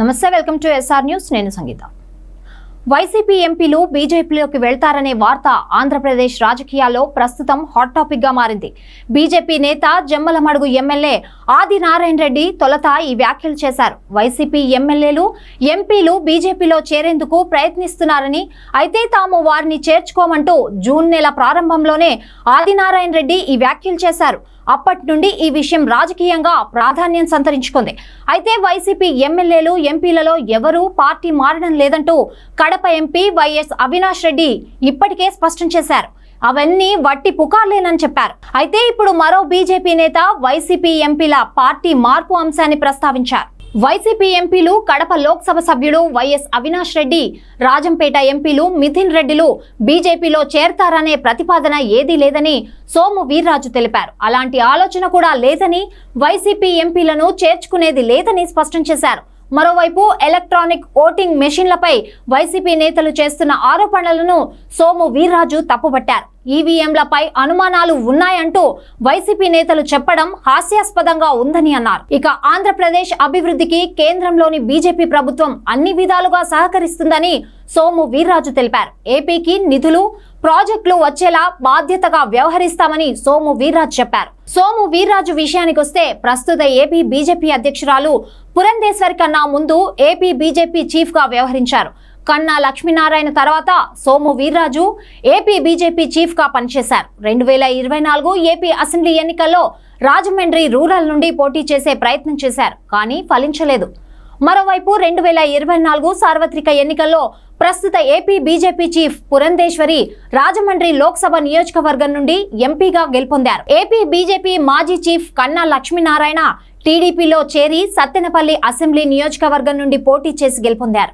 నమస్తే, welcome to SR news. నేను సంగీత. YCP ఎంపీలు బీజేపీలోకి వెళ్తారనే వార్త ఆంధ్రప్రదేశ్ రాజకీయాల్లో ప్రస్తుతం హాట్ టాపిక్ గా మారింది. బీజేపీ నేత జమ్మలమడుగు ఎమ్మెల్యే ఆదినారాయణ రెడ్డి తొలుత ఈ వ్యాఖ్యలు చేశారు. వైసీపీ ఎమ్మెల్యేలు ఎంపీలు బీజేపీలో చేరేందుకు ప్రయత్నిస్తున్నారని, అయితే తాము వారిని చేర్చుకోమంటూ జూన్ నెల ప్రారంభంలోనే ఆదినారాయణ రెడ్డి ఈ వ్యాఖ్యలు చేశారు. అప్పటి నుండి ఈ విషయం రాజకీయంగా ప్రాధాన్యం సంతరించుకుంది. అయితే వైసీపీ ఎమ్మెల్యేలు ఎంపీలలో ఎవరూ పార్టీ మారడం లేదంటూ కడప ఎంపీ వైఎస్ అవినాష్ రెడ్డి ఇప్పటికే స్పష్టం చేశారు. అవన్నీ వట్టి పుకార్లేనని చెప్పారు. అయితే ఇప్పుడు మరో బీజేపీ నేత వైసీపీ ఎంపీల పార్టీ మార్పు అంశాన్ని ప్రస్తావించారు. వైసీపీ ఎంపీలు కడప లోక్సభ సభ్యుడు వైఎస్ అవినాష్ రెడ్డి, రాజంపేట ఎంపీలు మిథున్ రెడ్డిలు బీజేపీలో చేరతారనే ప్రతిపాదన ఏదీ లేదని సోము వీర్రాజు తెలిపారు. అలాంటి ఆలోచన కూడా లేదని, వైసీపీ ఎంపీలను చేర్చుకునేది లేదని స్పష్టం చేశారు. మరోవైపు ఎలక్ట్రానిక్ ఓటింగ్ మెషిన్లపై వైసీపీ నేతలు చేస్తున్న ఆరోపణలను సోము వీర్రాజు తప్పుపట్టారు. ఈవీఎంలపై అనుమానాలు ఉన్నాయంటూ వైసీపీ నేతలు చెప్పడం హాస్యాస్పదంగా ఉందని అన్నారు. ఇక ఆంధ్రప్రదేశ్ అభివృద్ధికి కేంద్రంలోని బీజేపీ ప్రభుత్వం అన్ని విధాలుగా సహకరిస్తుందని సోము వీర్రాజు తెలిపారు. ఏపీకి నిధులు, ప్రాజెక్టులు వచ్చేలా బాధ్యతగా వ్యవహరిస్తామని సోము వీర్రాజు చెప్పారు. సోము వీర్రాజు విషయానికి వస్తే, ప్రస్తుత ఏపీ బీజేపీ అధ్యక్షురాలు పురంధేశ్వరి కన్నా ముందు ఏపీ బీజేపీ చీఫ్ గా వ్యవహరించారు. కన్నా లక్ష్మీనారాయణ తర్వాత Somu Veerraju AP BJP chief గా పనిచేశారు. 2024 ఏపీ అసెంబ్లీ ఎన్నికల్లో రాజమండ్రి రూరల్ నుండి పోటీ చేసే ప్రయత్నం చేశారు, కానీ ఫలించలేదు. మరోవైపు 2024 సార్వత్రిక ఎన్నికల్లో ప్రస్తుత AP BJP chief Purandeswari Rajahmundry Lok Sabha నియోజకవర్గం నుండి ఎంపీగా గెలుపొందారు. ఏపీ బీజేపీ మాజీ చీఫ్ కన్నా లక్ష్మీనారాయణ టీడీపీలో చేరి సత్తెనపల్లి అసెంబ్లీ నియోజకవర్గం నుండి పోటీ చేసి గెలుపొందారు.